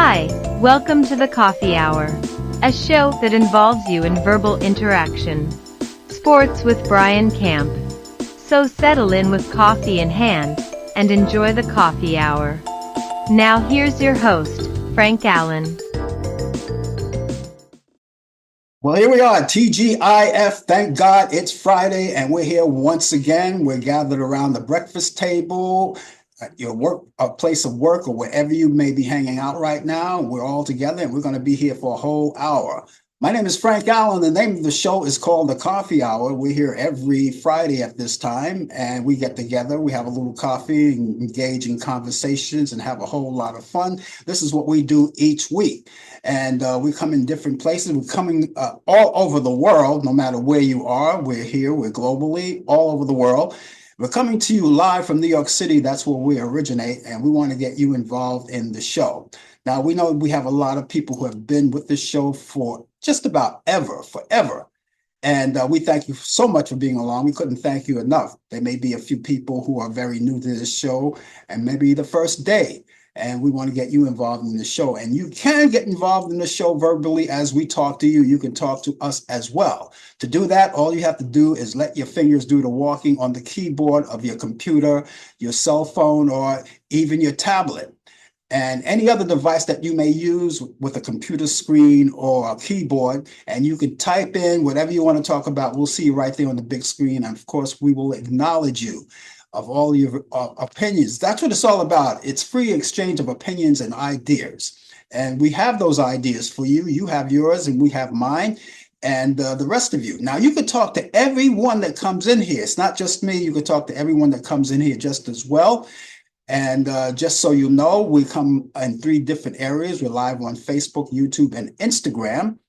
Hi, welcome to the Coffee Hour, a show that involves you in verbal interaction. Sports with Brian Camp. So settle in with coffee in hand and enjoy the Coffee Hour. Now here's your host, Frank Allan. Well, here we are, TGIF. Thank God it's Friday, and we're here once again. We're gathered around the breakfast table at your work, a place of work, or wherever you may be hanging out right now. We're all together, and we're going to be here for a whole hour. My name is Frank Allan. The name of the show is called The Coffee Hour. We're here every Friday at this time, and we get together. We have a little coffee, and engage in conversations, and have a whole lot of fun. This is what we do each week. And we come in different places. We're coming all over the world, no matter where you are. We're here, we're globally, all over the world. We're coming to you live from New York City. That's where we originate, and we want to get you involved in the show. Now, we know we have a lot of people who have been with this show for just about forever. And we thank you so much for being along. We couldn't thank you enough. There may be a few people who are very new to this show and maybe the first day. And we want to get you involved in the show. And you can get involved in the show verbally as we talk to you. You can talk to us as well. To do that, all you have to do is let your fingers do the walking on the keyboard of your computer, your cell phone, or even your tablet. And any other device that you may use with a computer screen or a keyboard, and you can type in whatever you want to talk about. We'll see you right there on the big screen. And of course, we will acknowledge you of all your opinions. That's what it's all about. It's free exchange of opinions and ideas. And we have those ideas for you. You have yours and we have mine and the rest of you. Now, you could talk to everyone that comes in here. It's not just me. You could talk to everyone that comes in here just as well. And just so you know, we come in 3 different areas. We're live on Facebook, YouTube, and Instagram.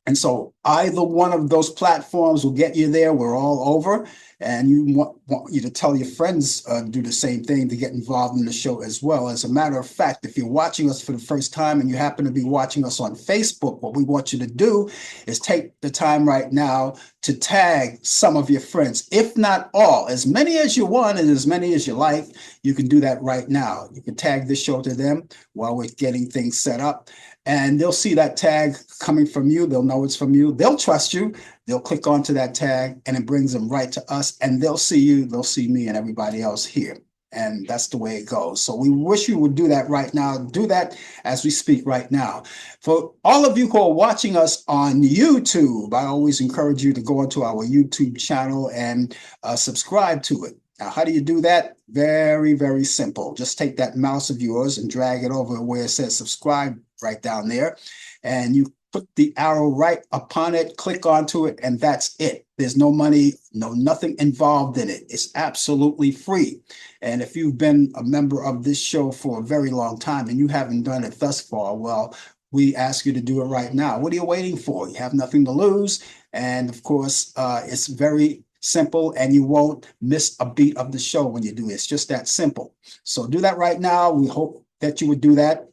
And so either one of those platforms will get you there. We're all over. And you want you to tell your friends do the same thing to get involved in the show as well. As a matter of fact, if you're watching us for the first time and you happen to be watching us on Facebook, what we want you to do is take the time right now to tag some of your friends, if not all, as many as you want and as many as you like. You can do that right now. You can tag this show to them while we're getting things set up. And they'll see that tag coming from you. They'll know it's from you. They'll trust you. They'll click onto that tag and it brings them right to us. And they'll see you. They'll see me and everybody else here. And that's the way it goes. So we wish you would do that right now. Do that as we speak right now. For all of you who are watching us on YouTube, I always encourage you to go onto our YouTube channel and subscribe to it. Now, how do you do that? Very, very simple. Just take that mouse of yours and drag it over where it says subscribe right down there. And you put the arrow right upon it, click onto it, and that's it. There's no money, nothing involved in it. It's absolutely free. And if you've been a member of this show for a very long time and you haven't done it thus far, well, we ask you to do it right now. What are you waiting for? You have nothing to lose. And of course, it's very simple, and you won't miss a beat of the show when you do it. It's just that simple. So do that right now. We hope that you would do that.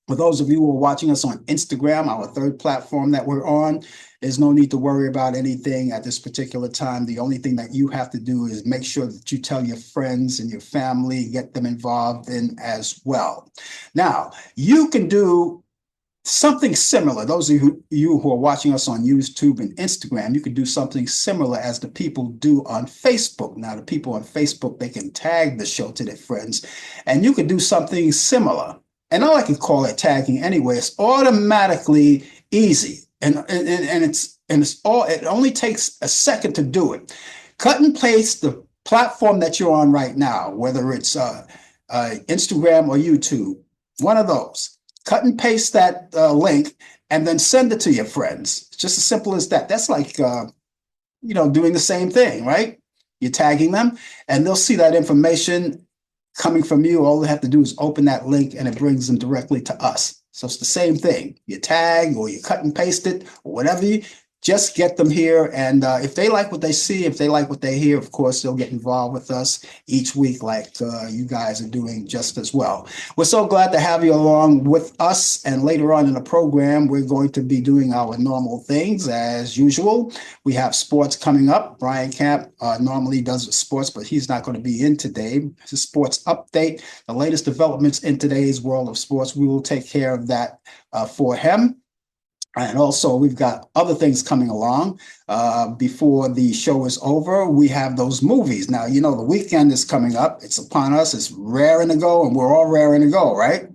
For those of you who are watching us on Instagram, our 3rd platform that we're on, there's no need to worry about anything at this particular time. The only thing that you have to do is make sure that you tell your friends and your family, get them involved in as well. Now, you can do something similar. Those of you who are watching us on YouTube and Instagram, you can do something similar as the people do on Facebook. Now, the people on Facebook, they can tag the show to their friends, and you can do something similar. And I like to call it tagging anyway. It's automatically easy, and it only takes a second to do it. Cut and paste the platform that you're on right now, whether it's Instagram or YouTube, one of those. Cut and paste that link and then send it to your friends. It's just as simple as that. That's like, doing the same thing, right? You're tagging them and they'll see that information coming from you. All they have to do is open that link and it brings them directly to us. So it's the same thing. You tag or you cut and paste it or whatever. just get them here. And if they like what they see, if they like what they hear, of course, they'll get involved with us each week, like you guys are doing just as well. We're so glad to have you along with us. And later on in the program, we're going to be doing our normal things as usual. We have sports coming up. Brian Camp normally does sports, but he's not going to be in today. It's a sports update, the latest developments in today's world of sports. We will take care of that for him. And also, we've got other things coming along. Before the show is over, we have those movies. Now, you know, the weekend is coming up. It's upon us. It's raring to go, and we're all raring to go, right?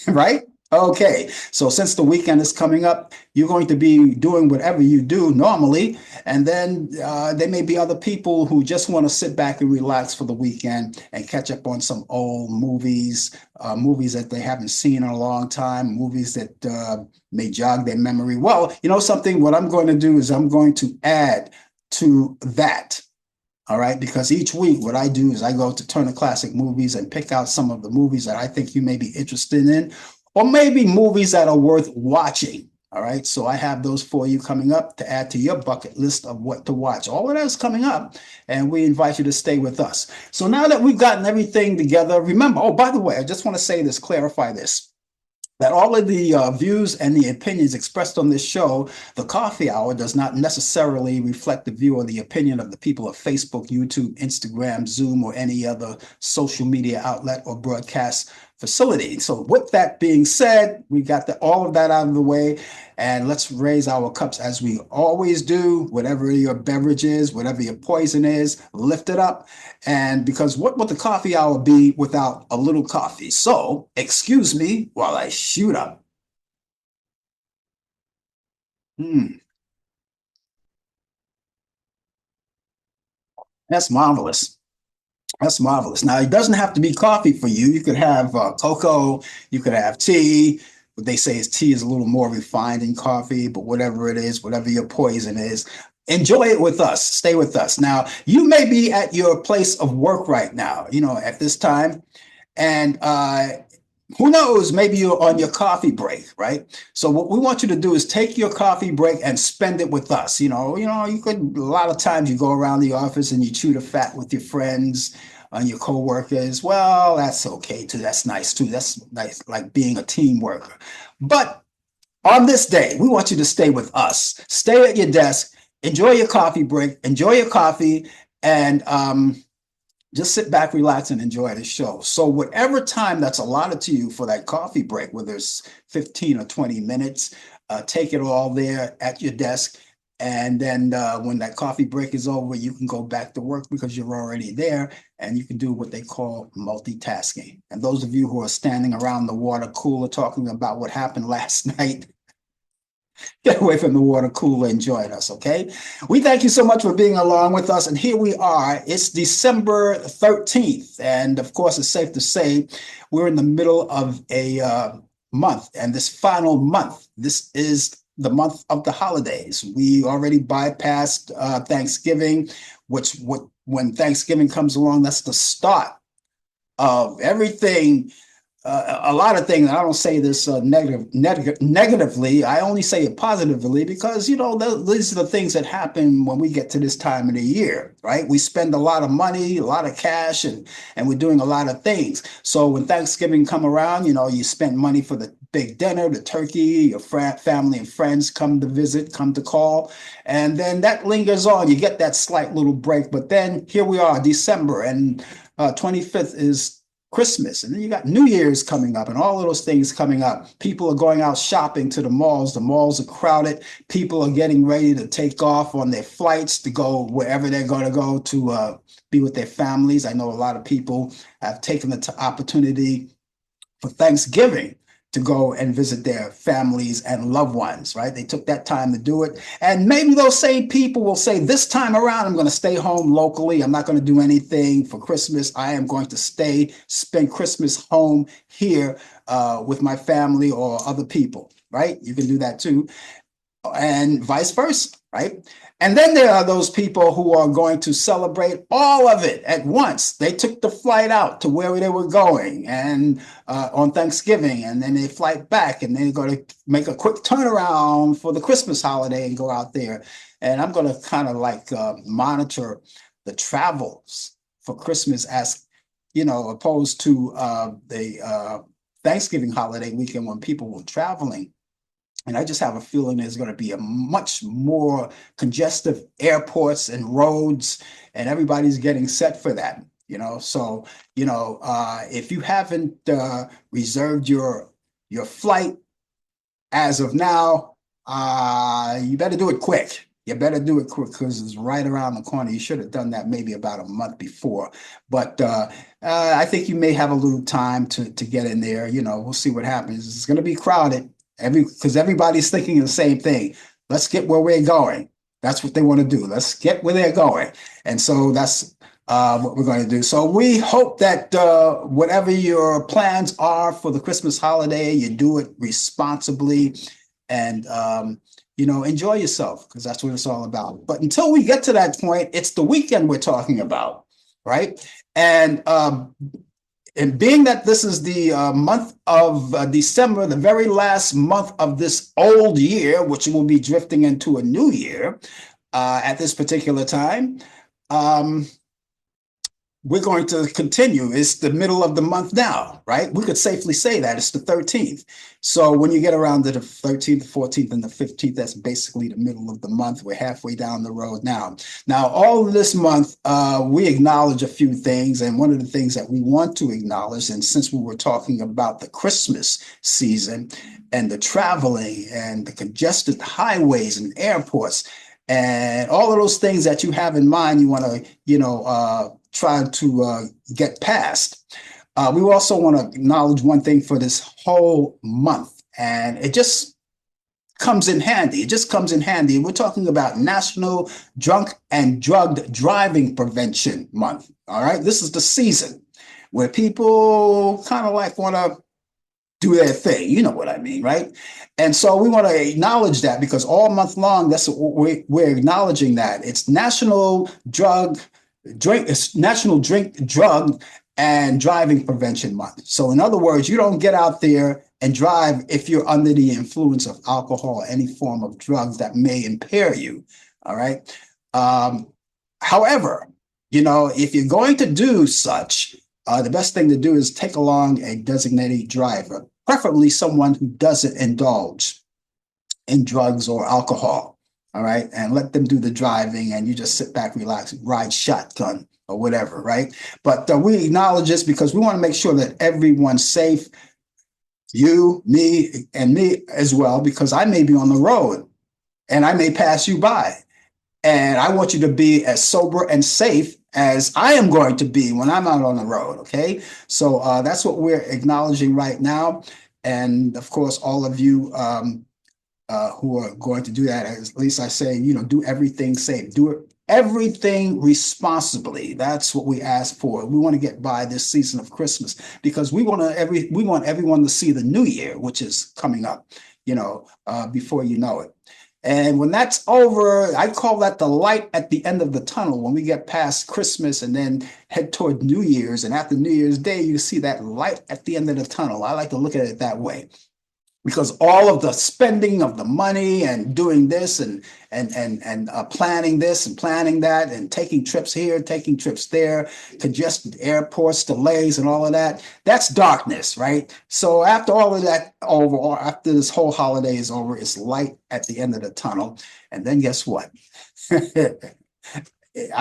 Right? Okay. So since the weekend is coming up, you're going to be doing whatever you do normally. And then there may be other people who just want to sit back and relax for the weekend and catch up on some old movies, movies that they haven't seen in a long time, movies that may jog their memory. Well, you know something, what I'm going to do is I'm going to add to that. All right, because each week what I do is I go to Turner Classic Movies and pick out some of the movies that I think you may be interested in, or maybe movies that are worth watching. All right, so I have those for you coming up to add to your bucket list of what to watch. All of that is coming up, and we invite you to stay with us. So now that we've gotten everything together, remember, oh, by the way, I just want to say this, clarify this, that all of the views and the opinions expressed on this show, the coffee hour, does not necessarily reflect the view or the opinion of the people of Facebook, YouTube, Instagram, Zoom, or any other social media outlet or broadcast facility. So with that being said, we got all of that out of the way, and let's raise our cups as we always do. Whatever your beverage is, whatever your poison is, lift it up. And because what would the coffee hour be without a little coffee? So excuse me while I shoot up. Hmm, that's marvelous. That's marvelous. Now, it doesn't have to be coffee for you. You could have cocoa, you could have tea. What they say is tea is a little more refined than coffee, but whatever it is, whatever your poison is, enjoy it with us. Stay with us. Now, you may be at your place of work right now, you know, at this time, and who knows, maybe you're on your coffee break, right? So what we want you to do is take your coffee break and spend it with us. You could, a lot of times you go around the office and you chew the fat with your friends and your coworkers. Well, that's okay too. That's nice too. That's nice, like being a team worker. But on this day, we want you to stay with us. Stay at your desk, enjoy your coffee break, enjoy your coffee, and just sit back, relax, and enjoy the show. So whatever time that's allotted to you for that coffee break, whether it's 15 or 20 minutes, take it all there at your desk. And then when that coffee break is over, you can go back to work because you're already there, and you can do what they call multitasking. And those of you who are standing around the water cooler talking about what happened last night, get away from the water cooler and join us, okay? We thank you so much for being along with us. And here we are. It's December 13th. And of course, it's safe to say we're in the middle of a month. And this final month, this is the month of the holidays. We already bypassed Thanksgiving, when Thanksgiving comes along, that's the start of everything, a lot of things. I don't say this negatively. I only say it positively because, you know, these are the things that happen when we get to this time of the year, right? We spend a lot of money, a lot of cash, and we're doing a lot of things. So when Thanksgiving come around, you know, you spend money for the big dinner, the turkey, your family and friends come to visit, come to call, and then that lingers on. You get that slight little break, but then here we are, December, and 25th is Christmas, and then you got New Year's coming up and all of those things coming up. People are going out shopping to the malls. The malls are crowded. People are getting ready to take off on their flights to go wherever they're going to go to be with their families. I know a lot of people have taken the opportunity for Thanksgiving to go and visit their families and loved ones, right? They took that time to do it. And maybe those same people will say, this time around, I'm going to stay home locally. I'm not going to do anything for Christmas. I am going to spend Christmas home here with my family or other people, right? You can do that too. And vice versa, right? And then there are those people who are going to celebrate all of it at once. They took the flight out to where they were going and on Thanksgiving, and then they flight back, and they're going to make a quick turnaround for the Christmas holiday and go out there. And I'm going to kind of like monitor the travels for Christmas as, opposed to the Thanksgiving holiday weekend when people were traveling. And I just have a feeling there's going to be a much more congestive airports and roads, and everybody's getting set for that. So if you haven't reserved your flight as of now, you better do it quick. You better do it quick because it's right around the corner. You should have done that maybe about a month before. But I think you may have a little time to get in there. We'll see what happens. It's going to be crowded because everybody's thinking the same thing. Let's get where we're going. That's what they want to do. Let's get where they're going. And so that's what we're going to do. So we hope that whatever your plans are for the Christmas holiday, you do it responsibly and enjoy yourself, because that's what it's all about. But until we get to that point, it's the weekend we're talking about, right? And being that this is the month of December, the very last month of this old year, which will be drifting into a new year at this particular time, we're going to continue. It's the middle of the month now, right? We could safely say that it's the 13th. So when you get around to the 13th, 14th, and the 15th, that's basically the middle of the month. We're halfway down the road now. Now, all of this month, we acknowledge a few things. And one of the things that we want to acknowledge, and since we were talking about the Christmas season and the traveling and the congested highways and airports, and all of those things that you have in mind, you want to, try to get past. We also want to acknowledge one thing for this whole month, and it just comes in handy. It just comes in handy. We're talking about National Drunk and Drugged Driving Prevention Month. All right, this is the season where people kind of like want to do their thing. You know what I mean, right? And so we want to acknowledge that, because all month long, that's what we're acknowledging that. It's National Drink, Drug, and Driving Prevention Month. So in other words, you don't get out there and drive if you're under the influence of alcohol or any form of drugs that may impair you. All right. However, if you're going to do such, the best thing to do is take along a designated driver, preferably someone who doesn't indulge in drugs or alcohol. All right. And let them do the driving, and you just sit back, relax, ride shotgun or whatever. Right. But we acknowledge this because we want to make sure that everyone's safe. You, me, and me as well, because I may be on the road and I may pass you by. And I want you to be as sober and safe as I am going to be when I'm out on the road. Okay. So that's what we're acknowledging right now. And of course, all of you who are going to do that, at least I say, do everything safe, do everything responsibly. That's what we ask for. We want to get by this season of Christmas because we want everyone to see the new year, which is coming up, before you know it. And when that's over, I call that the light at the end of the tunnel. When we get past Christmas and then head toward New Year's, and after New Year's Day, you see that light at the end of the tunnel. I like to look at it that way, because all of the spending of the money and doing this and planning this and planning that and taking trips here, taking trips there, congested airports, delays, and all of that, that's darkness, right? So after all of that over, or after this whole holiday is over, it's light at the end of the tunnel. And then guess what? I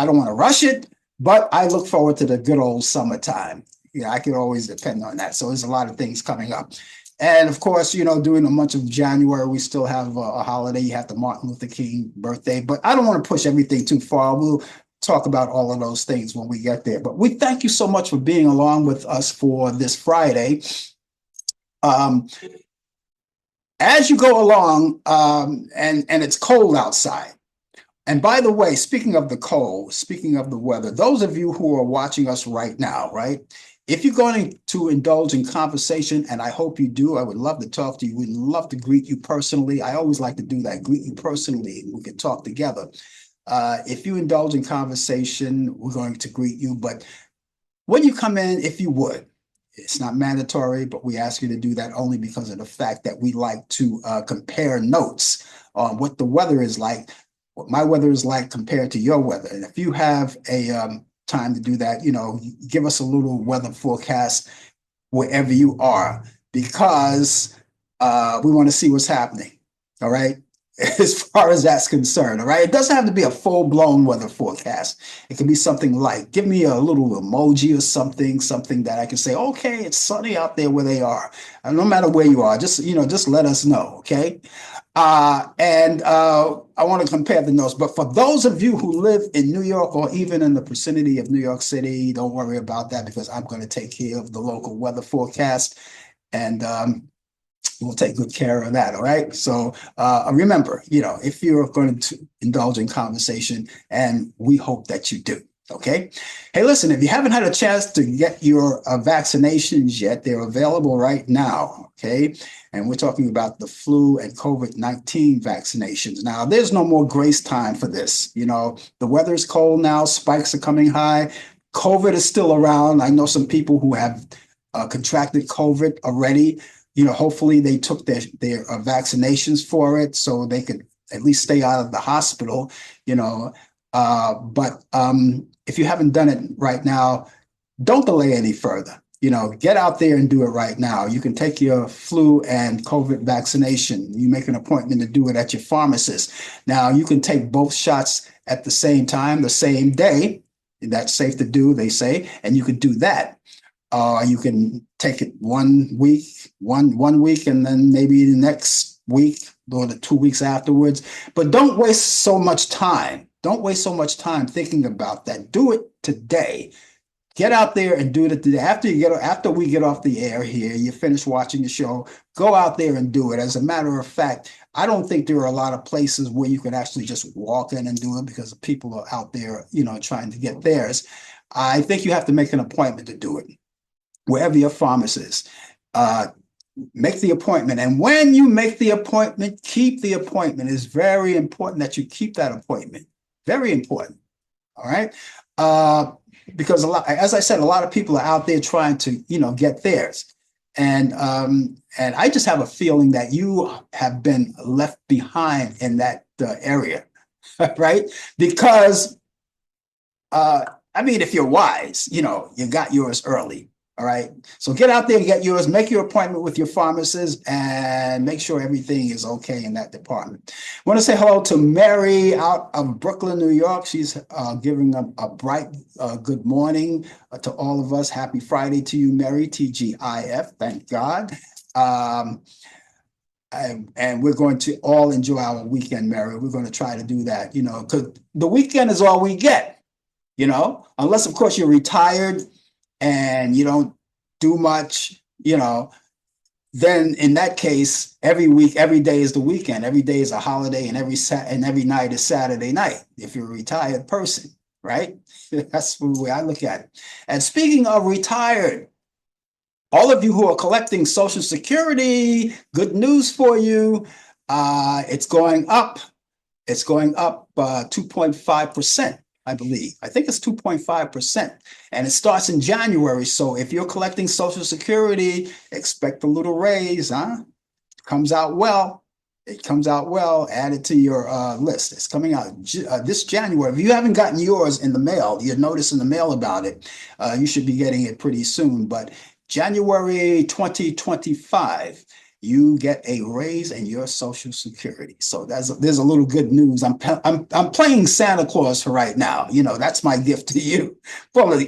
don't want to rush it, but I look forward to the good old summertime. I can always depend on that. So there's a lot of things coming up. And of course, during the month of January, we still have a holiday. You have the Martin Luther King birthday, but I don't want to push everything too far. We'll talk about all of those things when we get there. But we thank you so much for being along with us for this Friday. As you go along, and it's cold outside. And by the way, speaking of the cold, speaking of the weather, those of you who are watching us right now, right? If you're going to indulge in conversation, and I hope you do, I would love to talk to you. We'd love to greet you personally. I always like to do that, greet you personally, and we can talk together. If you indulge in conversation, we're going to greet you. But when you come in, if you would, it's not mandatory, but we ask you to do that only because of the fact that we like to compare notes on what the weather is like, what my weather is like compared to your weather. And if you have a time to do that, give us a little weather forecast wherever you are, because we want to see what's happening. All right. As far as that's concerned, all right. It doesn't have to be a full-blown weather forecast. It can be something like, give me a little emoji or something that I can say, okay, it's sunny out there where they are. And no matter where you are, just let us know, okay? And I want to compare the notes. But for those of you who live in New York or even in the vicinity of New York City, don't worry about that, because I'm going to take care of the local weather forecast. And we'll take good care of that. All right. So remember, if you're going to indulge in conversation, and we hope that you do. Okay. Hey, listen, if you haven't had a chance to get your vaccinations yet, they're available right now. Okay. And we're talking about the flu and COVID-19 vaccinations. Now, there's no more grace time for this. The weather is cold now, spikes are coming high. COVID is still around. I know some people who have contracted COVID already. Hopefully they took their vaccinations for it so they could at least stay out of the hospital, but if you haven't done it right now, don't delay any further. Get out there and do it right now. You can take your flu and COVID vaccination. You make an appointment to do it at your pharmacist. Now, you can take both shots at the same time, the same day. That's safe to do, they say, and you could do that. You can take it 1 week, one week, and then maybe the next week or the 2 weeks afterwards. But don't waste so much time. Don't waste so much time thinking about that. Do it today. Get out there and do it today. After we get off the air here, you finish watching the show, go out there and do it. As a matter of fact, I don't think there are a lot of places where you can actually just walk in and do it, because people are out there, trying to get theirs. I think you have to make an appointment to do it. Wherever your pharmacist is, make the appointment. And when you make the appointment, keep the appointment. It's very important that you keep that appointment. Very important. All right. Because as I said, a lot of people are out there trying to, get theirs. And I just have a feeling that you have been left behind in that area, right? Because, if you're wise, you got yours early. All right. So get out there and get yours. Make your appointment with your pharmacist and make sure everything is okay in that department. I want to say hello to Mary out of Brooklyn, New York. She's giving a bright good morning to all of us. Happy Friday to you, Mary, TGIF. Thank God. And we're going to all enjoy our weekend, Mary. We're going to try to do that, because the weekend is all we get, unless, of course, you're retired and you don't do much, then in that case, every week, every day is the weekend. Every day is a holiday, and every night is Saturday night, if you're a retired person, right? That's the way I look at it. And speaking of retired, all of you who are collecting Social Security, good news for you. It's going up. It's going up 2.5%. I believe. I think it's 2.5%. And it starts in January. So if you're collecting Social Security, expect a little raise, huh? Comes out well. It comes out well. Add it to your list. It's coming out this January. If you haven't gotten yours in the mail, you'll notice in the mail about it. You should be getting it pretty soon. But January 2025. You get a raise in your Social Security. So there's a little good news. I'm playing Santa Claus for right now. That's my gift to you. Well,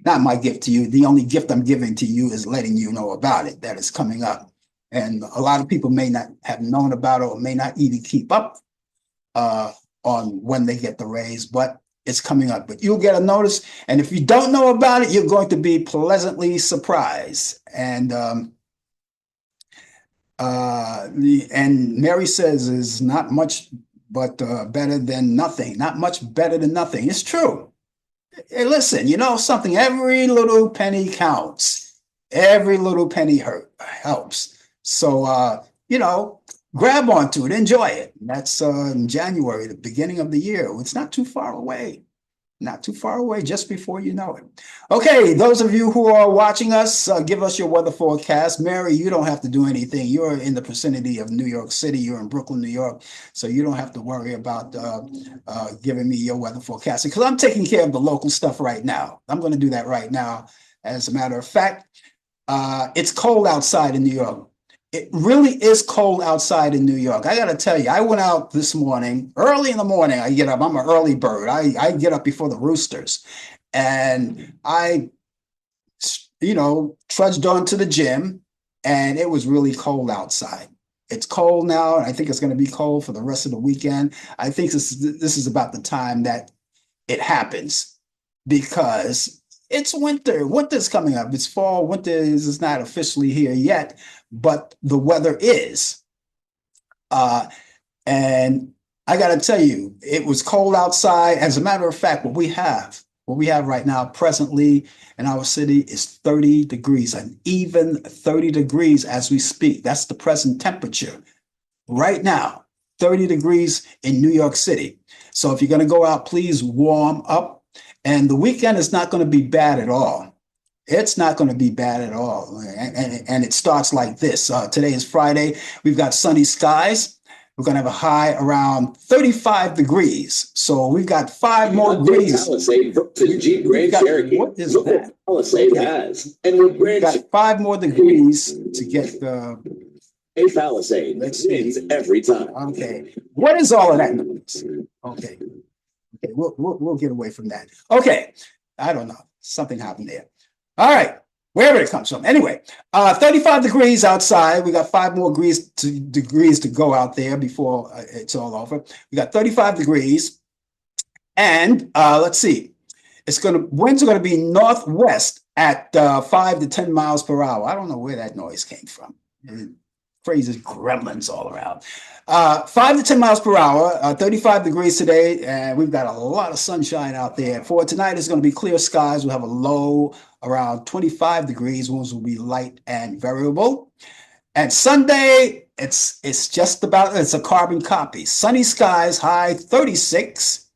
not my gift to you. The only gift I'm giving to you is letting you know about it, that it's coming up. And a lot of people may not have known about it or may not even keep up on when they get the raise, but it's coming up. But you'll get a notice. And if you don't know about it, you're going to be pleasantly surprised. And Mary says is not much, but better than nothing. Not much better than nothing. It's true. Hey, listen, something, every little penny counts. Every little penny helps. So, grab onto it, enjoy it. That's in January, the beginning of the year. It's not too far away. Not too far away, just before you know it. Okay, those of you who are watching us, give us your weather forecast. Mary, you don't have to do anything. You're in the vicinity of New York City. You're in Brooklyn, New York, so you don't have to worry about giving me your weather forecast because I'm taking care of the local stuff right now. I'm going to do that right now. As a matter of fact, it's cold outside in New York. It really is cold outside in New York. I got to tell you, I went out this morning, early in the morning. I get up. I'm an early bird. I get up before the roosters. And trudged on to the gym, and it was really cold outside. It's cold now, and I think it's going to be cold for the rest of the weekend. I think this is about the time that it happens because it's winter. Winter's coming up. It's fall. Winter is not officially here yet, but the weather is. And I got to tell you, it was cold outside. As a matter of fact, what we have right now presently in our city is 30 degrees, an even 30 degrees as we speak. That's the present temperature right now, 30 degrees in New York City. So if you're going to go out, please warm up. And the weekend is not going to be bad at all. It's not going to be bad at all. And it starts like this. Today is Friday. We've got sunny skies. We're going to have a high around 35 degrees. So we've got five more degrees. Palisade to Jeep Grand Cherokee. What is that? Palisade has. And with We've got 5 more degrees to get a Palisade. Let's see. Every time. Okay. What is all of that noise? Okay. Okay, we'll get away from that. Okay. I don't know. Something happened there. All right. Wherever it comes from. Anyway, 35 degrees outside. We got 5 more degrees to go out there before it's all over. We got 35 degrees. And let's see. Winds are going to be northwest at 5 to 10 miles per hour. I don't know where that noise came from. Crazy gremlins all around. 5 to 10 miles per hour, 35 degrees today, and we've got a lot of sunshine out there. For tonight, it's going to be clear skies. We'll have a low around 25 degrees. Winds will be light and variable. And Sunday, it's a carbon copy. Sunny skies, high 36.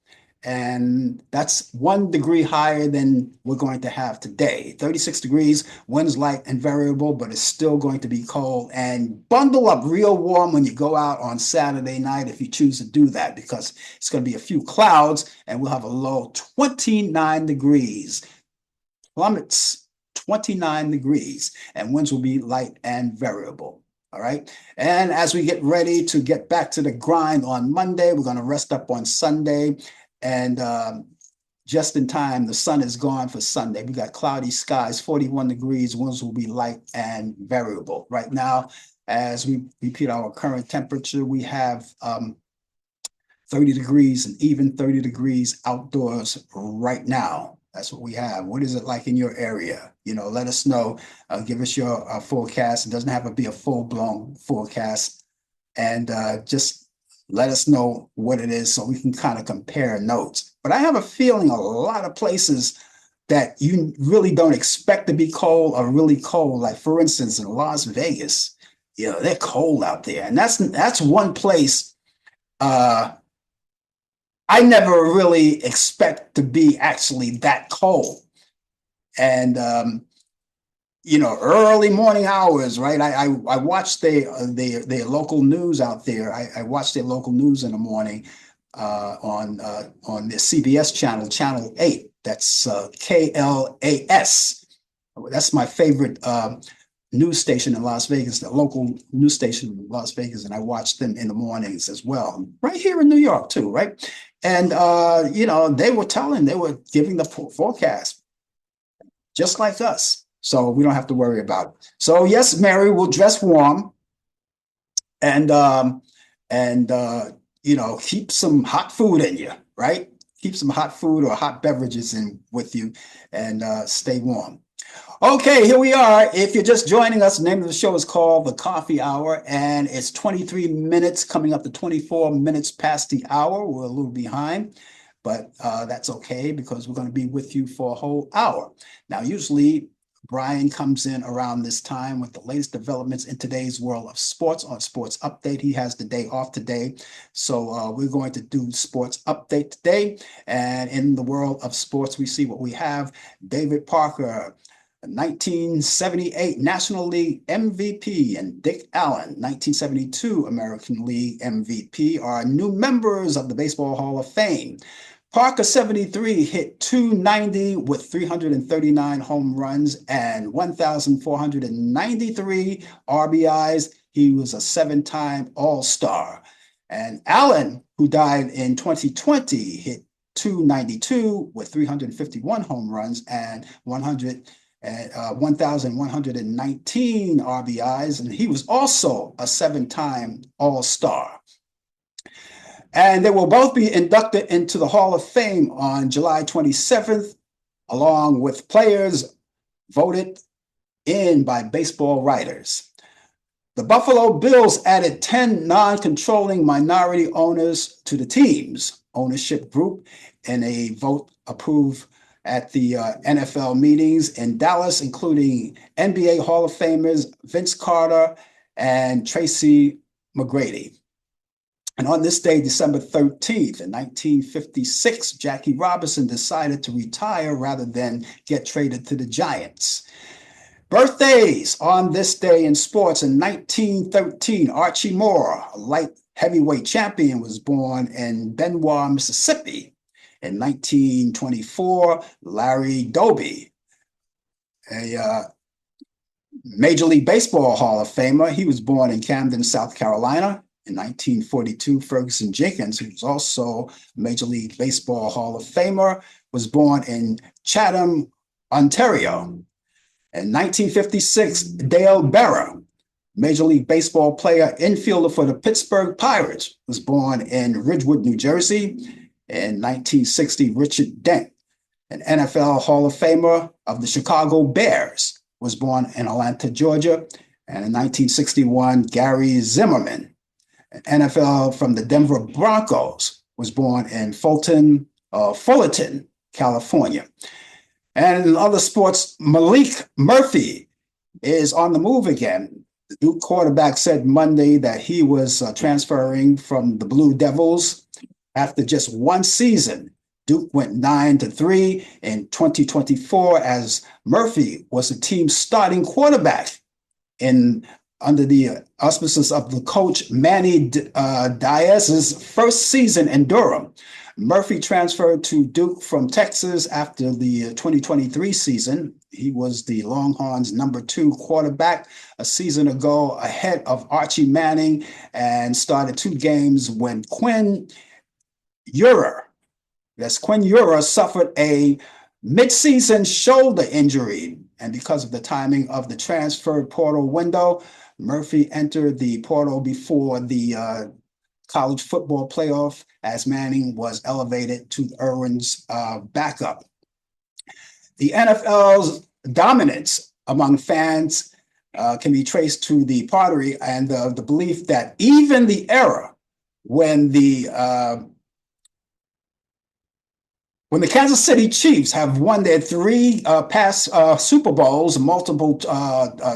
And that's 1 degree higher than we're going to have today. 36 degrees, winds light and variable, but it's still going to be cold. And bundle up real warm when you go out on Saturday night if you choose to do that, because it's going to be a few clouds and we'll have a low 29 degrees. Plummets 29 degrees, and winds will be light and variable. All right. And as we get ready to get back to the grind on Monday, we're going to rest up on Sunday. And just in time, the sun is gone for Sunday. We got cloudy skies, 41 degrees. Winds will be light and variable. Right now, as we repeat our current temperature, we have 30 degrees and even 30 degrees outdoors right now. That's what we have. What is it like in your area? Let us know. Give us your forecast. It doesn't have to be a full-blown forecast. And just let us know what it is so we can kind of compare notes. But I have a feeling a lot of places that you really don't expect to be cold are really cold. Like, for instance, in Las Vegas, they're cold out there. And that's one place I never really expect to be actually that cold. And early morning hours, right? I watched their local news out there. I watched their local news in the morning on the CBS channel 8. That's KLAS. That's my favorite news station in Las Vegas, the local news station in Las Vegas, and I watched them in the mornings as well, right here in New York too, right? And they were giving the forecast just like us. So we don't have to worry about it. So yes, Mary, will dress warm and keep some hot food in you, right? Keep some hot food or hot beverages in with you and stay warm. Okay, here we are. If you're just joining us, the name of the show is called The Coffee Hour, and it's 23 minutes coming up to 24 minutes past the hour. We're a little behind, but that's okay because we're going to be with you for a whole hour. Now, usually Brian comes in around this time with the latest developments in today's world of sports on Sports Update. He has the day off today, so we're going to do Sports Update today. And in the world of sports, we see what we have. David Parker, 1978 National League MVP, and Dick Allan, 1972 American League MVP, are new members of the Baseball Hall of Fame. Parker, 73, hit .290 with 339 home runs and 1,493 RBIs. He was a seven-time All-Star. And Allan, who died in 2020, hit .292 with 351 home runs and 1,119 RBIs, and he was also a seven-time All-Star. And they will both be inducted into the Hall of Fame on July 27th, along with players voted in by baseball writers. The Buffalo Bills added 10 non-controlling minority owners to the team's ownership group in a vote approved at the NFL meetings in Dallas, including NBA Hall of Famers Vince Carter and Tracy McGrady. And on this day, December 13th, in 1956, Jackie Robinson decided to retire rather than get traded to the Giants. Birthdays on this day in sports. In 1913, Archie Moore, a light heavyweight champion, was born in Benoit, Mississippi. In 1924, Larry Doby, a Major League Baseball Hall of Famer, he was born in Camden, South Carolina. In 1942, Ferguson Jenkins, who was also a Major League Baseball Hall of Famer, was born in Chatham, Ontario. In 1956, Dale Berra, Major League Baseball player, infielder for the Pittsburgh Pirates, was born in Ridgewood, New Jersey. In 1960, Richard Dent, an NFL Hall of Famer of the Chicago Bears, was born in Atlanta, Georgia. And in 1961, Gary Zimmerman, an NFL from the Denver Broncos, was born in Fullerton, California. And in other sports, Malik Murphy is on the move again. The Duke quarterback said Monday that he was transferring from the Blue Devils. After just one season, Duke went 9-3 in 2024 as Murphy was the team's starting quarterback under the auspices of the coach Manny Diaz's first season in Durham. Murphy transferred to Duke from Texas after the 2023 season. He was the Longhorns' #2 quarterback a season ago, ahead of Archie Manning, and started 2 games when Quinn Ewers suffered a midseason shoulder injury. And because of the timing of the transfer portal window, Murphy entered the portal before the college football playoff as Manning was elevated to Irwin's backup. The NFL's dominance among fans can be traced to the pottery and the belief that even the era when the Kansas City Chiefs have won their 3 past Super Bowls, multiple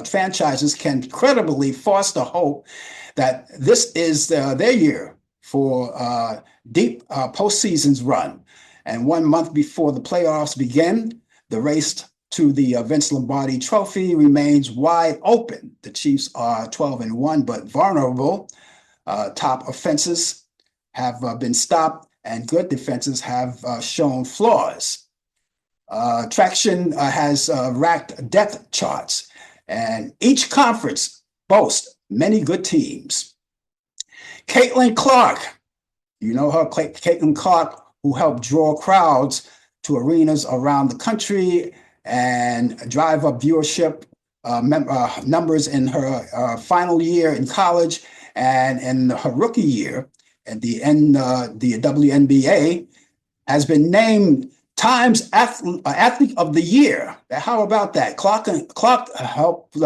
franchises can credibly foster hope that this is their year for deep postseason's run. And 1 month before the playoffs begin, the race to the Vince Lombardi Trophy remains wide open. The Chiefs are 12-1, but vulnerable. Top offenses have been stopped, and good defenses have shown flaws. Traction has racked depth charts, and each conference boasts many good teams. Caitlin Clark, you know her, Caitlin Clark, who helped draw crowds to arenas around the country and drive up viewership numbers in her final year in college and in her rookie year at the WNBA, has been named Times Athlete of the Year. How about that? Clark helped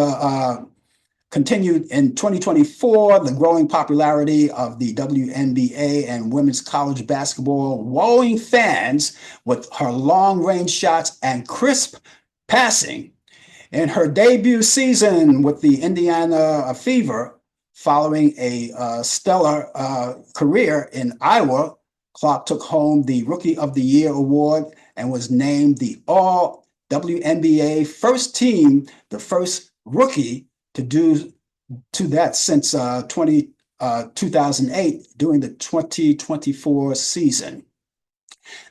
continued in 2024 the growing popularity of the WNBA and women's college basketball, wowing fans with her long-range shots and crisp passing. In her debut season with the Indiana Fever, following a stellar career in Iowa, Clark took home the Rookie of the Year award and was named the All WNBA first team, the first rookie to do that since 2008 during the 2024 season.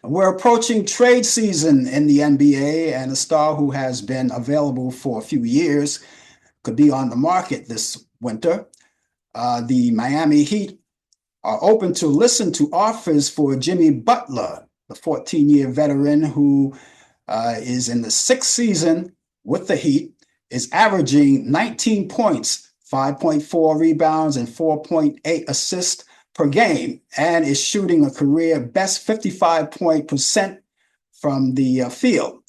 We're approaching trade season in the NBA, and a star who has been available for a few years could be on the market this winter. The Miami Heat are open to listen to offers for Jimmy Butler, the 14-year veteran who is in the sixth season with the Heat, is averaging 19 points, 5.4 rebounds, and 4.8 assists per game, and is shooting a career best 55% from the field.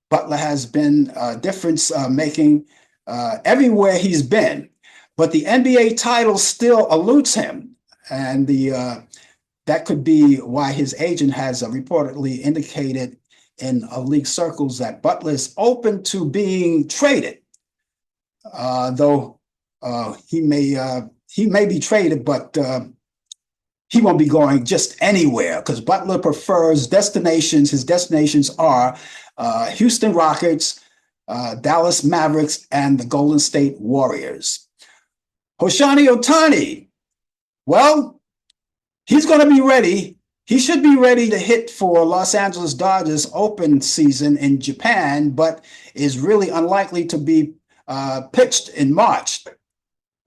Butler has been difference making everywhere he's been, but the NBA title still eludes him, and that could be why his agent has reportedly indicated in league circles that Butler is open to being traded, though he may be traded, but he won't be going just anywhere because Butler prefers destinations. His destinations are Houston Rockets, Dallas Mavericks, and the Golden State Warriors. Hoshani Ohtani, well, he's going to be ready. He should be ready to hit for Los Angeles Dodgers open season in Japan, but is really unlikely to be pitched in March.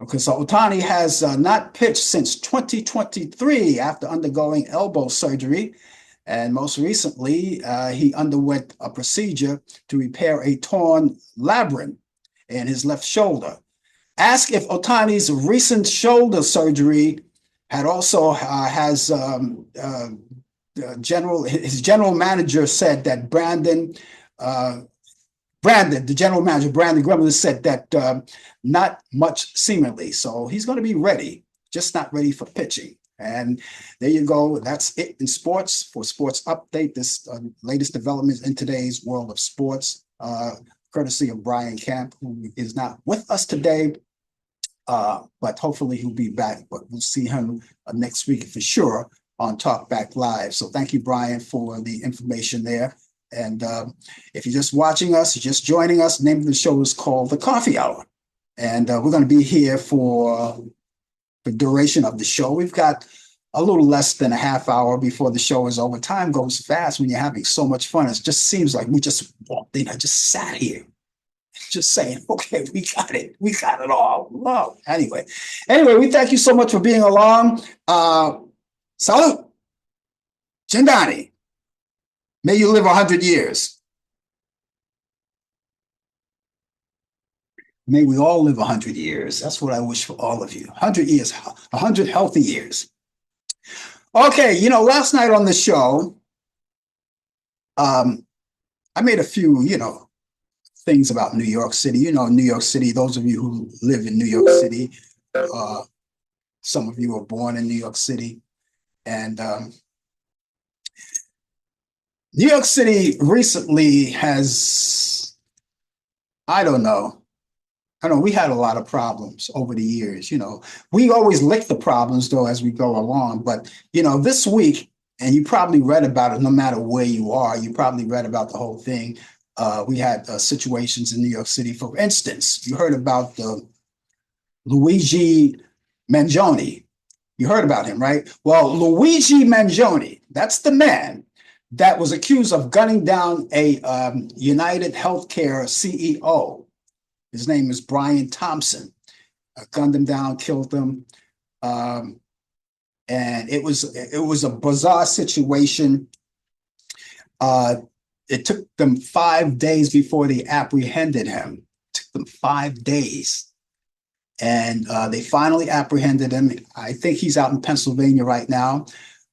Okay, so Ohtani has not pitched since 2023 after undergoing elbow surgery. And most recently, he underwent a procedure to repair a torn labrum in his left shoulder. Ask if Ohtani's recent shoulder surgery had also his general manager said that Brandon, the general manager, Brandon Gremlin, said that not much seemingly. So he's going to be ready, just not ready for pitching. And there you go. That's it in sports. For Sports Update, this latest developments in today's world of sports, courtesy of Brian Camp, who is not with us today. But hopefully he'll be back. But we'll see him next week for sure on Talk Back Live. So thank you, Brian, for the information there. And if you're just watching us, just joining us, the name of the show is called The Coffee Hour. And we're going to be here for the duration of the show. We've got a little less than a half hour before the show is over. Time goes fast when you're having so much fun. It just seems like we just walked in. I just sat here. Just saying, okay, we got it. We got it all. Wow. Anyway, we thank you so much for being along. Salud. Jindani. May you live 100 years. May we all live 100 years. That's what I wish for all of you. 100 years, 100 healthy years. Okay, last night on the show, I made a few, things about New York City. New York City, those of you who live in New York City, some of you were born in New York City. And New York City recently has, I don't know, we had a lot of problems over the years. We always lick the problems, though, as we go along. But, this week, and you probably read about it no matter where you are, you probably read about the whole thing. We had situations in New York City. For instance, you heard about Luigi Mangione. You heard about him, right? Well, Luigi Mangione, that's the man that was accused of gunning down a United Healthcare CEO. His name is Brian Thompson. Gunned him down, killed him. And it was a bizarre situation. It took them 5 days before they apprehended him. It took them 5 days. And they finally apprehended him. I think he's out in Pennsylvania right now.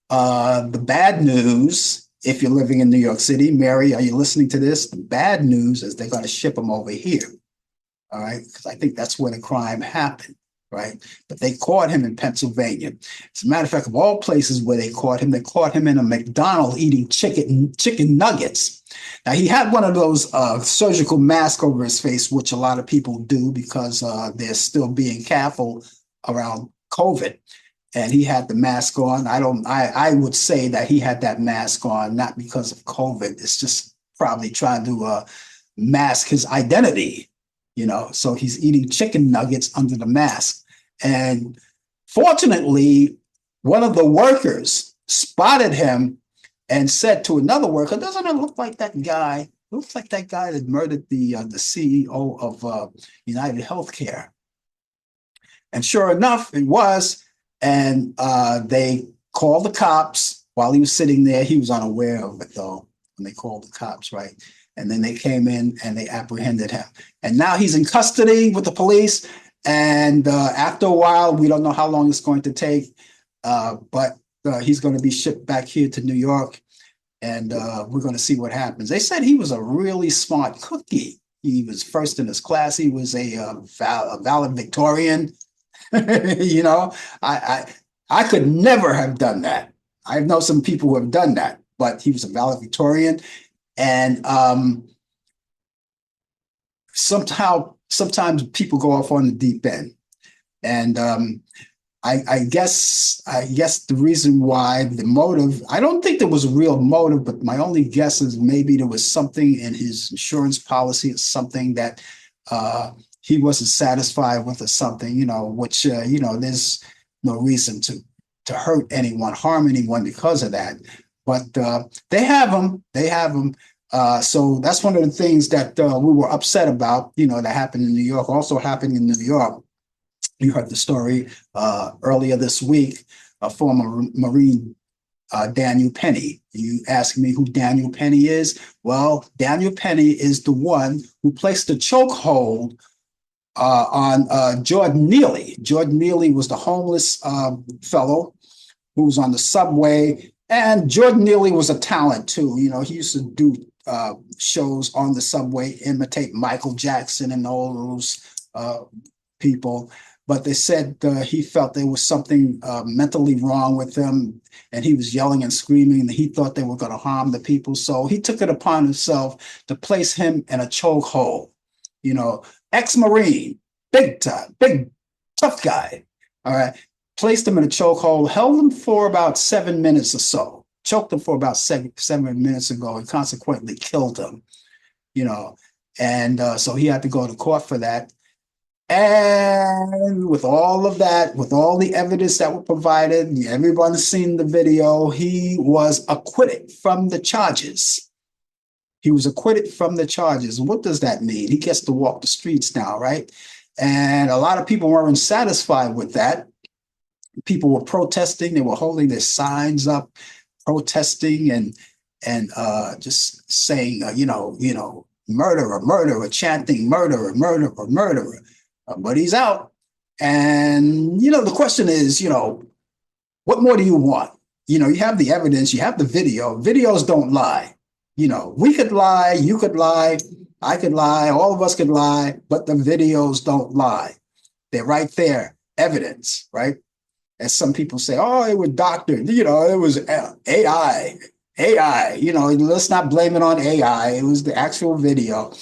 The bad news, if you're living in New York City, Mary, are you listening to this? The bad news is they're going to ship him over here. All right, because I think that's where the crime happened, right? But they caught him in Pennsylvania. As a matter of fact, of all places where they caught him in a McDonald's eating chicken nuggets. Now, he had one of those surgical masks over his face, which a lot of people do because they're still being careful around COVID. And he had the mask on. I would say that he had that mask on, not because of COVID. It's just probably trying to mask his identity, so he's eating chicken nuggets under the mask. And fortunately, one of the workers spotted him and said to another worker, "Doesn't it look like that guy? It looks like that guy that murdered the CEO of United Healthcare." And sure enough, it was. And they called the cops while he was sitting there. He was unaware of it, though, when they called the cops, right? And then they came in and they apprehended him. And now he's in custody with the police. And after a while, we don't know how long it's going to take, but he's going to be shipped back here to New York. And we're going to see what happens. They said he was a really smart cookie. He was first in his class. He was a valedictorian. I could never have done that. I know some people who have done that, but he was a valedictorian. And sometimes people go off on the deep end. And I guess the reason why, the motive, I don't think there was a real motive, but my only guess is maybe there was something in his insurance policy, or something that he wasn't satisfied with, or something, which, there's no reason to hurt anyone, harm anyone because of that. But they have him. So that's one of the things that we were upset about, that happened in New York. Also happened in New York. You heard the story earlier this week, a former Marine, Daniel Penny. You ask me who Daniel Penny is? Well, Daniel Penny is the one who placed the chokehold on Jordan Neely. Jordan Neely was the homeless fellow who was on the subway. And Jordan Neely was a talent too. He used to do shows on the subway, imitate Michael Jackson and all those people. But they said he felt there was something mentally wrong with him, and he was yelling and screaming, and he thought they were going to harm the people. So he took it upon himself to place him in a chokehold. Ex-Marine, big time, big, tough guy. All right. Placed him in a chokehold, held him for about 7 minutes or so, choked him for about 7 minutes ago, and consequently killed him, and so he had to go to court for that. And with all of that, with all the evidence that were provided, everyone's seen the video, he was acquitted from the charges. He was acquitted from the charges. What does that mean? He gets to walk the streets now, right? And a lot of people weren't satisfied with that. People were protesting. They were holding their signs up, protesting and just saying, murderer, murderer, chanting murderer, murderer, murderer. But he's out. And, the question is, what more do you want? You have the evidence, you have the video. Videos don't lie. We could lie, you could lie, I could lie, all of us could lie, but the videos don't lie. They're right there, evidence, right? As some people say, oh, it was doctored, it was AI, let's not blame it on AI. It was the actual video.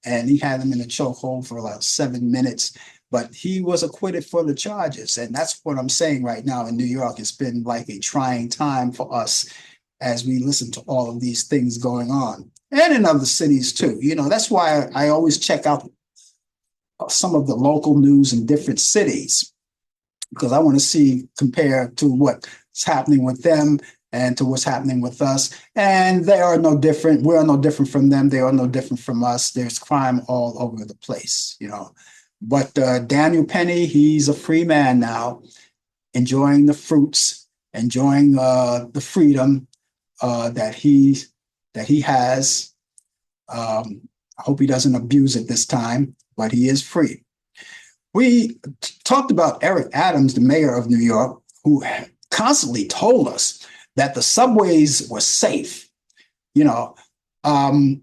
And he had him in a chokehold for about 7 minutes, but he was acquitted for the charges. And that's what I'm saying right now in New York. It's been like a trying time for us as we listen to all of these things going on, and in other cities too. That's why I always check out some of the local news in different cities, because I want to compare to what's happening with them and to what's happening with us. And they are no different. We are no different from them. They are no different from us. There's crime all over the place, But Daniel Penny, he's a free man now, enjoying the fruits, enjoying the freedom that he has. I hope he doesn't abuse it this time, but he is free. We talked about Eric Adams, the mayor of New York, who constantly told us that the subways were safe, and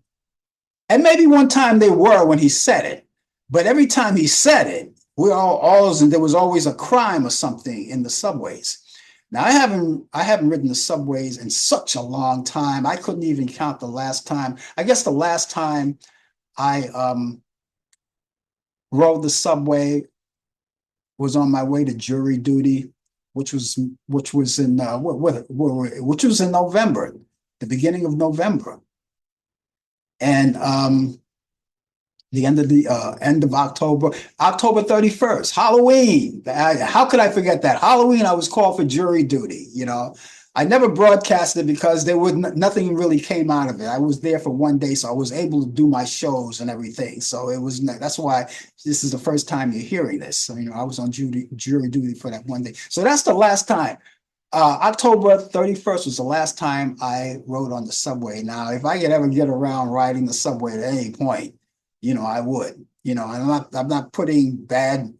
maybe one time they were when he said it, but every time he said it, there was always a crime or something in the subways. Now I haven't ridden the subways in such a long time. I couldn't even count the last time. I guess the last time I rode the subway was on my way to jury duty, which was in which was in November, the beginning of November, and the end of October, October 31st, Halloween. How could I forget that? Halloween, I was called for jury duty. I never broadcasted because there was nothing really came out of it. I was there for one day, so I was able to do my shows and everything. So that's why this is the first time you're hearing this. So, I was on jury duty for that one day. So that's the last time. October 31st was the last time I rode on the subway. Now, if I could ever get around riding the subway at any point, I would. And I'm not putting bad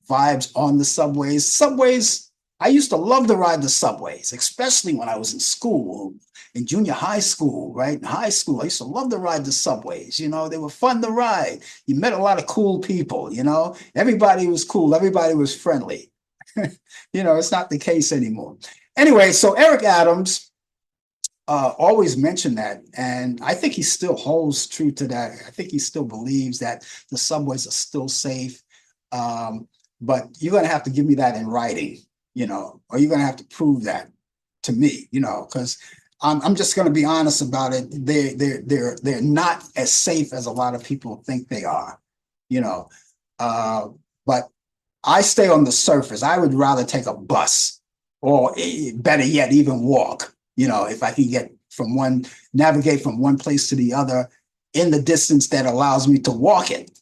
vibes on the subways. Subways, I used to love to ride the subways, especially when I was in school, in junior high school, right? In high school, I used to love to ride the subways. They were fun to ride. You met a lot of cool people, Everybody was cool, everybody was friendly. It's not the case anymore. Anyway, so Eric Adams always mentioned that, and I think he still holds true to that. I think he still believes that the subways are still safe, but you're going to have to give me that in writing, or you're going to have to prove that to me, because I'm just going to be honest about it. They're not as safe as a lot of people think they are, but I stay on the surface. I would rather take a bus, or better yet, even walk. If I can navigate from one place to the other in the distance that allows me to walk it,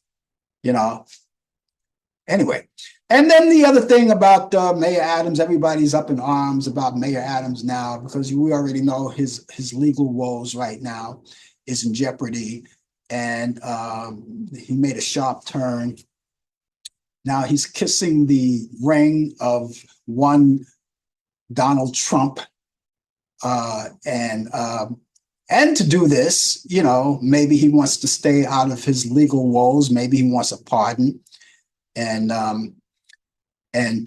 Anyway, and then the other thing about Mayor Adams, everybody's up in arms about Mayor Adams now because we already know his legal woes right now is in jeopardy, and he made a sharp turn. Now he's kissing the ring of one Donald Trump. And to do this, maybe he wants to stay out of his legal woes. Maybe he wants a pardon, and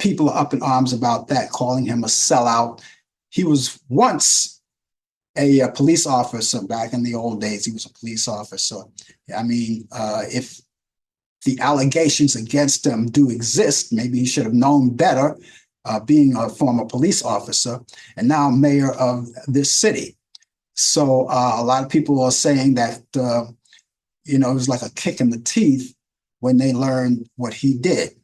people are up in arms about that, calling him a sellout. He was once a police officer back in the old days. He was a police officer. I mean, if the allegations against him do exist, maybe he should have known better. Being a former police officer and now mayor of this city. So a lot of people are saying that, it was like a kick in the teeth when they learned what he did,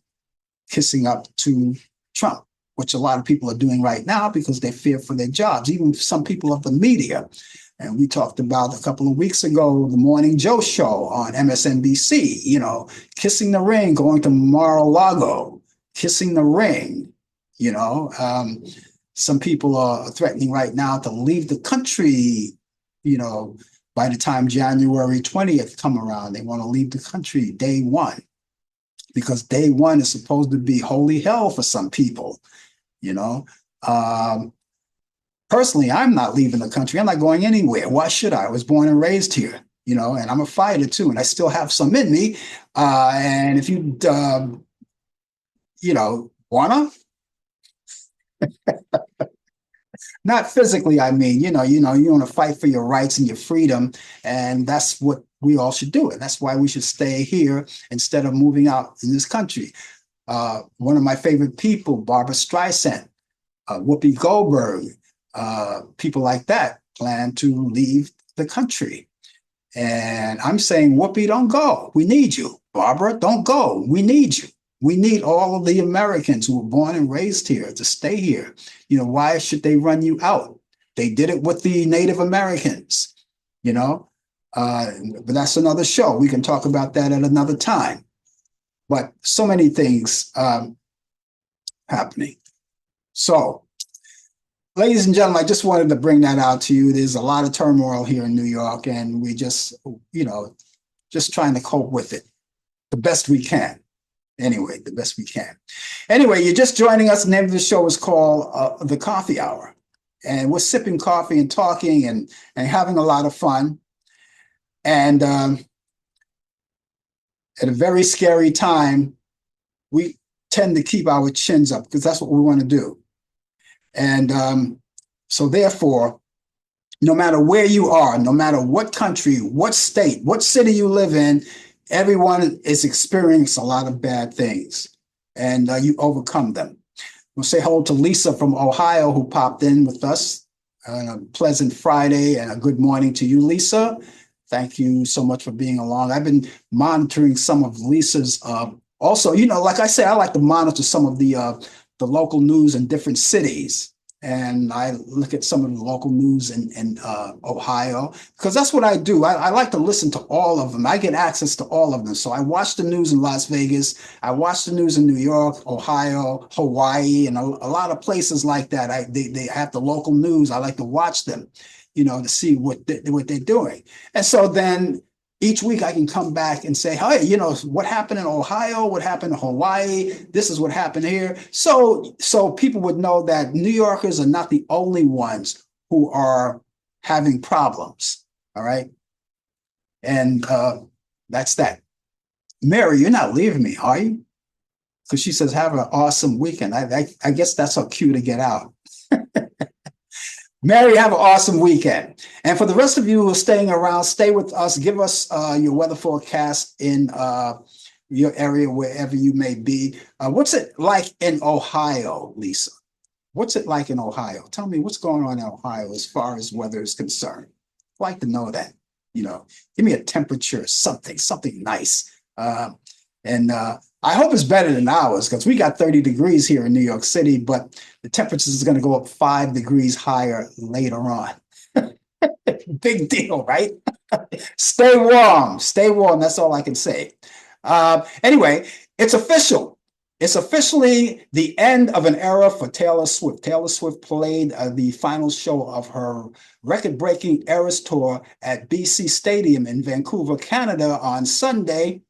kissing up to Trump, which a lot of people are doing right now because they fear for their jobs, even some people of the media. And we talked about a couple of weeks ago, the Morning Joe show on MSNBC, kissing the ring, going to Mar-a-Lago, kissing the ring. Some people are threatening right now to leave the country, by the time January 20th come around. They want to leave the country day one because day one is supposed to be holy hell for some people, Personally, I'm not leaving the country. I'm not going anywhere. Why should I? I was born and raised here, and I'm a fighter too, and I still have some in me. And if you, wanna, not physically, I mean, you want to fight for your rights and your freedom, and that's what we all should do. And that's why we should stay here instead of moving out in this country. One of my favorite people, Barbara Streisand, Whoopi Goldberg, people like that plan to leave the country. And I'm saying, Whoopi, don't go. We need you. Barbara, don't go. We need you. We need all of the Americans who were born and raised here to stay here. Why should they run you out? They did it with the Native Americans, but that's another show. We can talk about that at another time. But so many things happening. So, ladies and gentlemen, I just wanted to bring that out to you. There's a lot of turmoil here in New York, and we just trying to cope with it the best we can. Anyway, the best we can. Anyway, you're just joining us. The name of the show is called The Coffee Hour. And we're sipping coffee and talking and having a lot of fun. And at a very scary time, we tend to keep our chins up because that's what we want to do. And so therefore, no matter where you are, no matter what country, what state, what city you live in, everyone is experiencing a lot of bad things, and you overcome them. We'll say hello to Lisa from Ohio who popped in with us. A pleasant Friday and a good morning to you, Lisa. Thank you so much for being along. I've been monitoring some of Lisa's. Also, like I say, I like to monitor some of the local news in different cities. And I look at some of the local news in Ohio, because that's what I do. I like to listen to all of them. I get access to all of them. So I watch the news in Las Vegas. I watch the news in New York, Ohio, Hawaii, and a lot of places like that. They have the local news. I like to watch them, to see what they're doing. And so then each week I can come back and say, hey, what happened in Ohio, what happened in Hawaii, this is what happened here. So people would know that New Yorkers are not the only ones who are having problems. All right. And that's that. Mary, you're not leaving me, are you? Because she says, have an awesome weekend. I guess that's her cue to get out. Mary, have an awesome weekend. And for the rest of you who are staying around, stay with us. Give us your weather forecast in your area, wherever you may be. What's it like in Ohio, Lisa? What's it like in Ohio? Tell me what's going on in Ohio as far as weather is concerned. I'd like to know that. Give me a temperature, something nice. And I hope it's better than ours, because we got 30 degrees here in New York City, but the temperature is going to go up 5 degrees higher later on. Big deal, right? Stay warm. Stay warm. That's all I can say. Anyway, it's official. It's officially the end of an era for Taylor Swift. Taylor Swift played the final show of her record-breaking Eras Tour at BC Stadium in Vancouver, Canada on Sunday,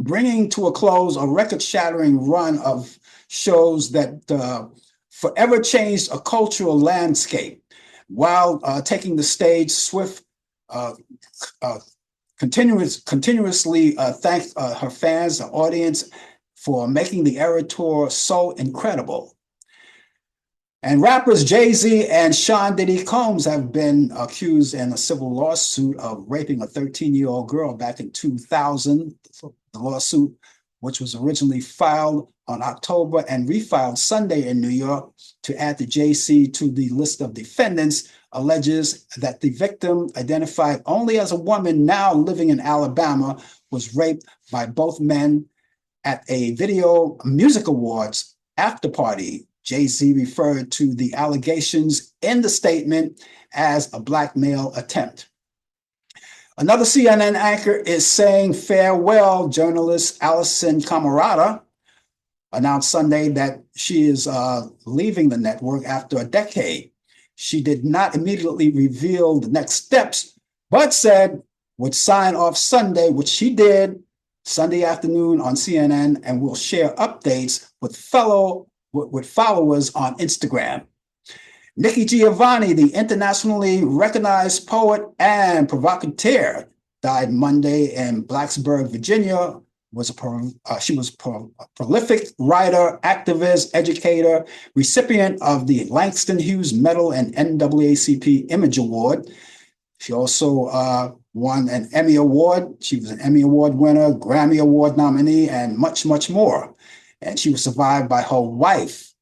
bringing to a close a record-shattering run of shows that forever changed a cultural landscape. While taking the stage, Swift continuously thanked her fans, the audience, for making the Era Tour so incredible. And rappers Jay-Z and Sean Diddy Combs have been accused in a civil lawsuit of raping a 13-year-old girl back in 2000. The lawsuit, which was originally filed on October and refiled Sunday in New York to add the JC to the list of defendants, alleges that the victim, identified only as a woman now living in Alabama, was raped by both men at a Video Music Awards after party. Jay-Z referred to the allegations in the statement as a blackmail attempt. Another CNN anchor is saying farewell. Journalist Alison Camerata announced Sunday that she is leaving the network after a decade. She did not immediately reveal the next steps, but said would sign off Sunday, which she did Sunday afternoon on CNN, and will share updates with followers on Instagram. Nikki Giovanni, the internationally recognized poet and provocateur, died Monday in Blacksburg, Virginia. She was a prolific writer, activist, educator, recipient of the Langston Hughes Medal and NAACP Image Award. She also won an Emmy Award. She was an Emmy Award winner, Grammy Award nominee, and much, much more. And she was survived by her wife,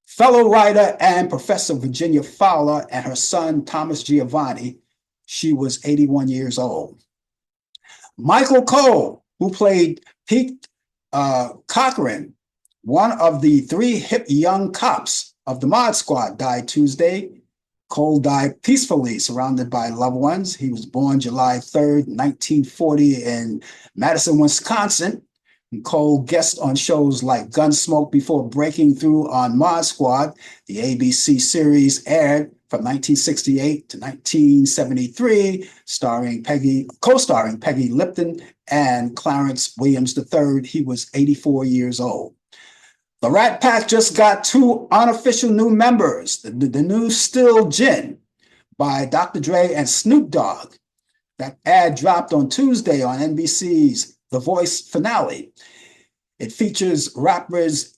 fellow writer and professor Virginia Fowler, and her son, Thomas Giovanni. She was 81 years old. Michael Cole, who played Pete Cochran, one of the 3 hip young cops of the Mod Squad, died Tuesday. Cole died peacefully, surrounded by loved ones. He was born July 3rd, 1940 in Madison, Wisconsin. And Cole guested on shows like Gunsmoke before breaking through on Mod Squad. The ABC series aired from 1968 to 1973, co-starring Peggy Lipton and Clarence Williams III. He was 84 years old. The Rat Pack just got 2 unofficial new members. The new Still Gin by Dr. Dre and Snoop Dogg. That ad dropped on Tuesday on NBC's The Voice finale. It features rappers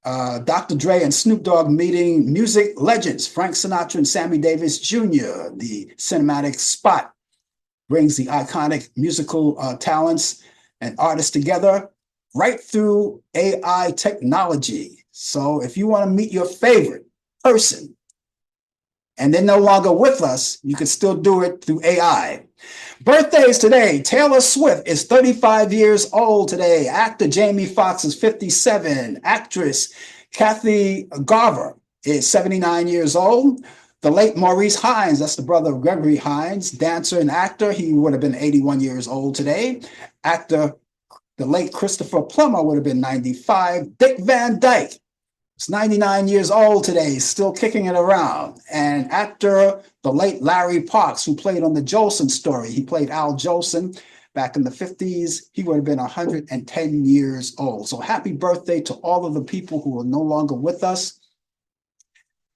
Dr. Dre and Snoop Dogg meeting music legends Frank Sinatra and Sammy Davis Jr. The cinematic spot brings the iconic musical talents and artists together right through AI technology. So if you want to meet your favorite person and they're no longer with us, you can still do it through AI. Birthdays today. Taylor Swift is 35 years old today. Actor Jamie Foxx is 57. Actress Kathy Garver is 79 years old. The late Maurice Hines, that's the brother of Gregory Hines, dancer and actor. He would have been 81 years old today. Actor, the late Christopher Plummer would have been 95. Dick Van Dyke is 99 years old today, still kicking it around. And actor, the late Larry Parks, who played on the Jolson Story. He played Al Jolson back in the 50s. He would have been 110 years old. So happy birthday to all of the people who are no longer with us,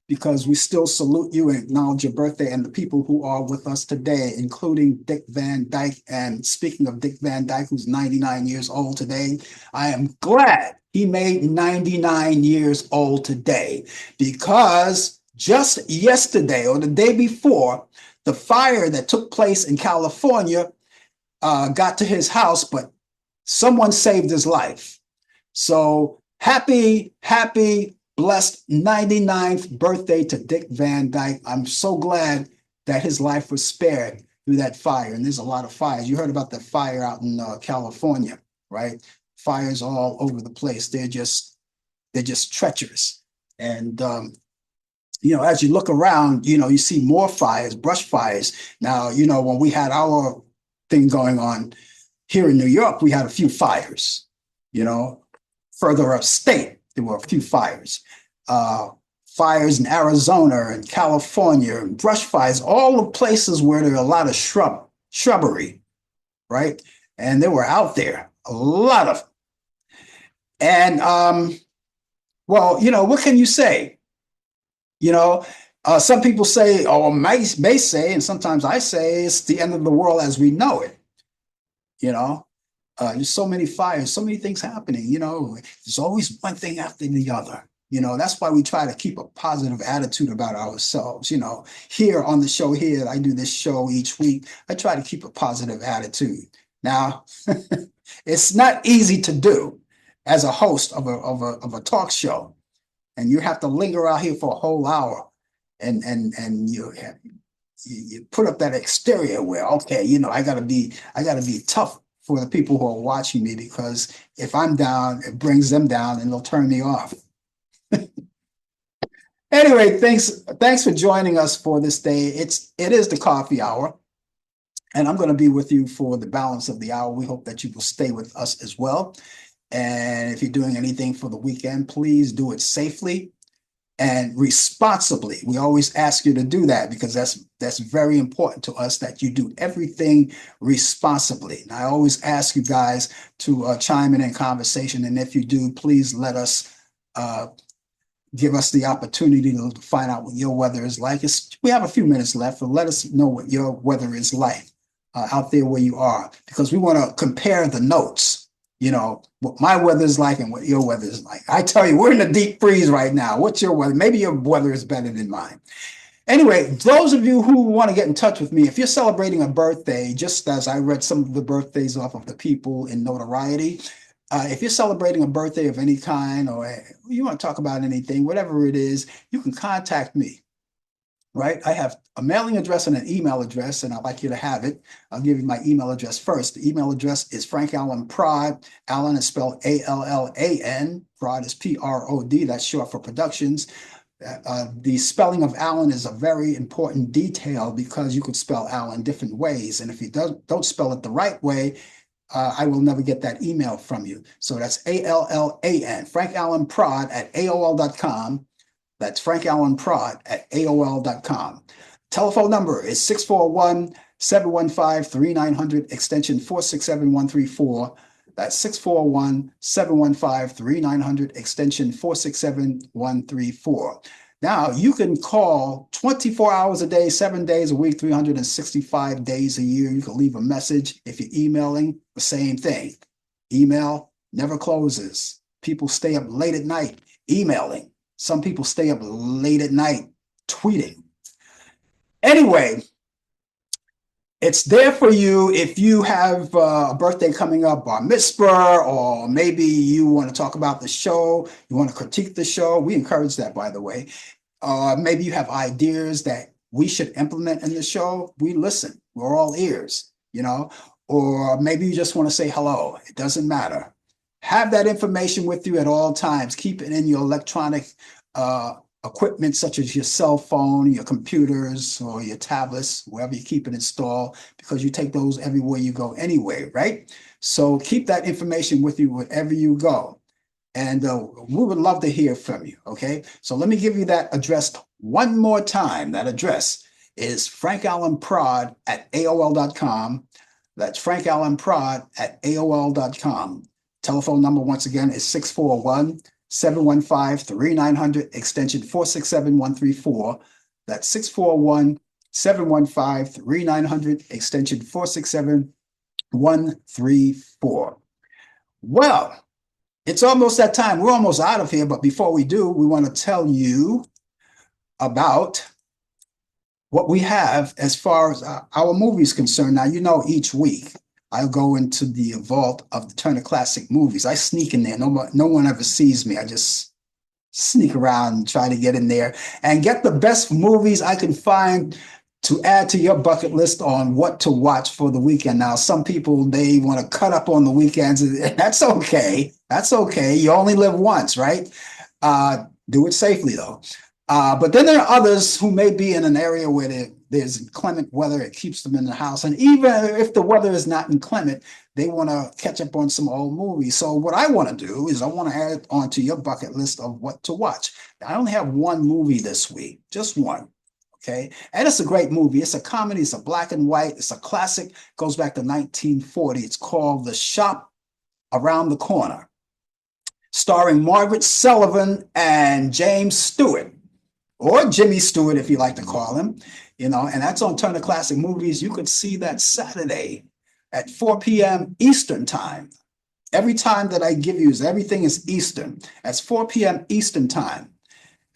because we still salute you and acknowledge your birthday and the people who are with us today, including Dick Van Dyke. And speaking of Dick Van Dyke, who's 99 years old today, I am glad he made 99 years old today, because just yesterday or the day before, the fire that took place in California got to his house, but someone saved his life. So happy blessed 99th birthday to Dick Van Dyke. I'm so glad that his life was spared through that fire. And there's a lot of fires. You heard about the fire out in California, right? Fires all over the place. They're just treacherous. And as you look around, you see more fires, brush fires. Now, when we had our thing going on here in New York, we had a few fires. Further upstate, there were a few fires. Fires in Arizona and California, and brush fires, all the places where there are a lot of shrubbery, right? And they were out there, a lot of them. And what can you say? Some people say, or may say, and sometimes I say, it's the end of the world as we know it. There's so many fires, so many things happening. There's always one thing after the other. That's why we try to keep a positive attitude about ourselves. Here on the show here, I do this show each week. I try to keep a positive attitude. Now, it's not easy to do as a host of a talk show, and you have to linger out here for a whole hour, and you put up that exterior where, okay, I gotta be tough for the people who are watching me, because if I'm down, it brings them down and they'll turn me off. Anyway, thanks for joining us for this day. It is the coffee hour, and I'm going to be with you for the balance of the hour. We hope that you will stay with us as well. And if you're doing anything for the weekend, please do it safely and responsibly. We always ask you to do that, because that's very important to us, that you do everything responsibly. And I always ask you guys to chime in conversation, and if you do, please let us give us the opportunity to find out what your weather is like. We have a few minutes left, but let us know what your weather is like out there where you are, because we want to compare the notes. What my weather is like and what your weather is like. I tell you, we're in a deep freeze right now. What's your weather? Maybe your weather is better than mine. Anyway, those of you who want to get in touch with me, if you're celebrating a birthday, just as I read some of the birthdays off of the people in notoriety, if you're celebrating a birthday of any kind, or you want to talk about anything, whatever it is, you can contact me. Right? I have a mailing address and an email address, and I'd like you to have it. I'll give you my email address first. The email address is Frank Allan Prod. Allan is spelled Allan. Prod is Prod. That's short for Productions. The spelling of Allan is a very important detail, because you could spell Allan different ways. And if you don't spell it the right way, I will never get that email from you. So that's Allan, Frank Allan Prod at AOL.com. That's Frank Allan Prod at AOL.com. Telephone number is 641-715-3900, extension 467134. That's 641-715-3900, extension 467134. Now, you can call 24 hours a day, 7 days a week, 365 days a year. You can leave a message. If you're emailing, the same thing. Email never closes. People stay up late at night emailing. Some people stay up late at night tweeting. Anyway, it's there for you if you have a birthday coming up, bar mitzvah, or maybe you want to talk about the show, you want to critique the show. We encourage that, by the way. Maybe you have ideas that we should implement in the show. We listen. We're all ears, you know. Or maybe you just want to say hello. It doesn't matter. Have that information with you at all times. Keep it in your electronic equipment, such as your cell phone, your computers, or your tablets, wherever you keep it installed, because you take those everywhere you go anyway, right? So keep that information with you wherever you go. And we would love to hear from you, okay? So let me give you that address one more time. That address is frankallenprod@aol.com. That's frankallenprod@aol.com. Telephone number, once again, is 641-715-3900, extension 467134. That's 641-715-3900, extension 467134. Well, it's almost that time. We're almost out of here, but before we do, we want to tell you about what we have as far as our movies concerned. Now, you know, each week I'll go into the vault of the Turner Classic Movies. I sneak in there. No one ever sees me. I just sneak around and try to get in there and get the best movies I can find to add to your bucket list on what to watch for the weekend. Now, some people, they want to cut up on the weekends. That's okay. That's okay. You only live once, right? Do it safely, though. But then there are others who may be in an area where there's inclement weather. It keeps them in the house. And even if the weather is not inclement, they want to catch up on some old movies. So what I want to do is I want to add onto your bucket list of what to watch. I only have one movie this week, just one. Okay, and it's a great movie. It's a comedy. It's a black and white. It's a classic. Goes back to 1940. It's called The Shop Around the Corner, starring Margaret Sullivan and James Stewart, or Jimmy Stewart, if you like to call him. You know, and that's on Turner Classic Movies. You could see that Saturday at 4 p.m. Eastern time. Every time that I give you is everything is Eastern. That's 4 p.m. Eastern time.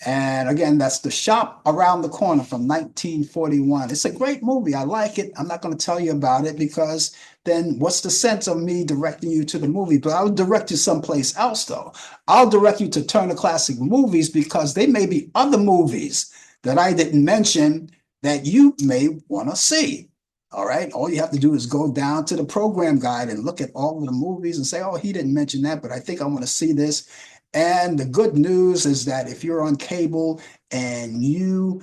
And again, that's The Shop Around the Corner from 1941. It's a great movie. I like it. I'm not going to tell you about it because then what's the sense of me directing you to the movie? But I'll direct you someplace else, though. I'll direct you to Turner Classic Movies because there may be other movies that I didn't mention that you may want to see. All right. All you have to do is go down to the program guide and look at all of the movies and say, oh, he didn't mention that, but I think I want to see this. And the good news is that if you're on cable and you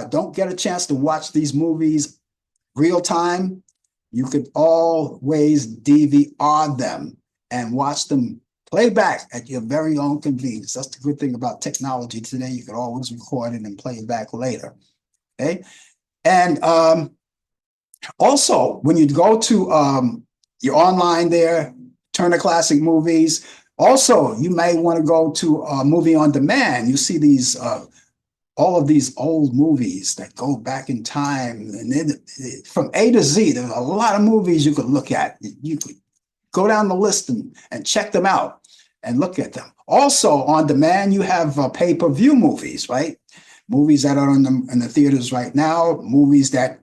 don't get a chance to watch these movies real time, you could always DVR them and watch them playback at your very own convenience. That's the good thing about technology today. You can always record it and play it back later. Okay. And also, when you go to your online there, Turner Classic Movies, also, you may want to go to a movie on demand. You see these, all of these old movies that go back in time, and then from A to Z, there's a lot of movies you could look at. You could go down the list and check them out and look at them. Also, on demand, you have pay-per-view movies, right? Movies that are in the theaters right now, movies that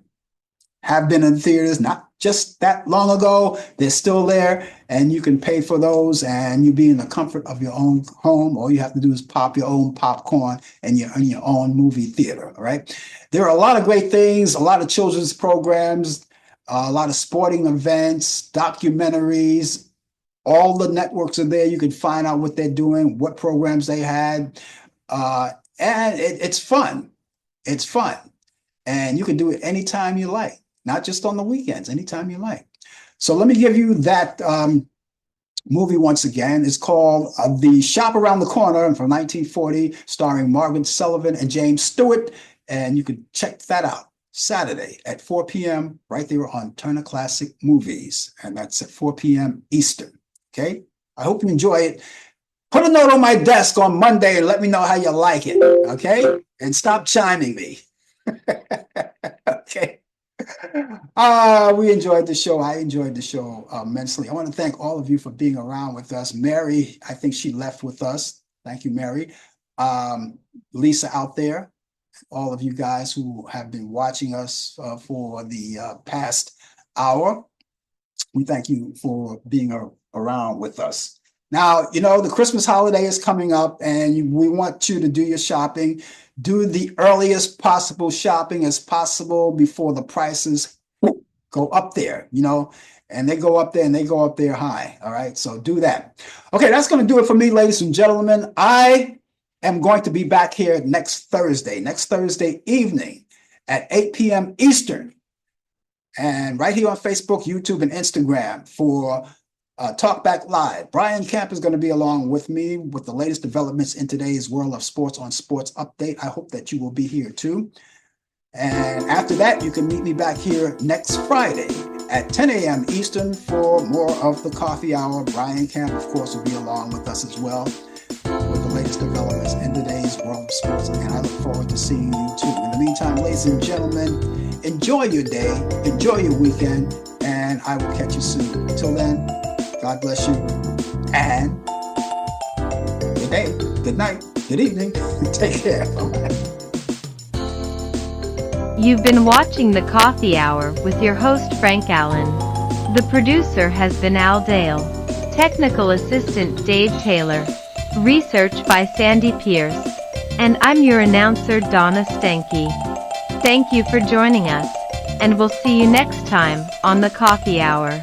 have been in theaters not just that long ago. They're still there, and you can pay for those, and you be in the comfort of your own home. All you have to do is pop your own popcorn and you're in your own movie theater, all right? There are a lot of great things, a lot of children's programs, a lot of sporting events, documentaries. All the networks are there. You can find out what they're doing, what programs they had, and it's fun. It's fun, and you can do it anytime you like. Not just on the weekends, anytime you like. So let me give you that movie once again. It's called The Shop Around the Corner from 1940, starring Margaret Sullivan and James Stewart. And you can check that out Saturday at 4 p.m. right there on Turner Classic Movies. And that's at 4 p.m. Eastern. Okay? I hope you enjoy it. Put a note on my desk on Monday and let me know how you like it. Okay? And stop chiming me. Okay. We enjoyed the show. I enjoyed the show immensely. I want to thank all of you for being around with us. Mary, I think she left with us. Thank you, Mary. Lisa out there, all of you guys who have been watching us for the past hour. We thank you for being around with us. Now, the Christmas holiday is coming up and we want you to do your shopping. Do the earliest possible shopping as possible before the prices go up there, and they go up there and they go up there high. All right. So do that. Okay. That's going to do it for me, ladies and gentlemen. I am going to be back here next Thursday evening at 8 p.m. Eastern. And right here on Facebook, YouTube, and Instagram for Talkback Live. Brian Camp is going to be along with me with the latest developments in today's world of sports on Sports Update. I hope that you will be here too. And after that, you can meet me back here next Friday at 10 a.m. Eastern for more of the coffee hour. Brian Camp, of course, will be along with us as well with the latest developments in today's world of sports. And I look forward to seeing you too. In the meantime, ladies and gentlemen, enjoy your day, enjoy your weekend, and I will catch you soon. Until then, God bless you, and good day, good night, good evening. Take care. Bye-bye. You've been watching The Coffee Hour with your host Frank Allen. The producer has been Al Dale. Technical assistant Dave Taylor. Research by Sandy Pierce. And I'm your announcer Donna Stenke. Thank you for joining us, and we'll see you next time on The Coffee Hour.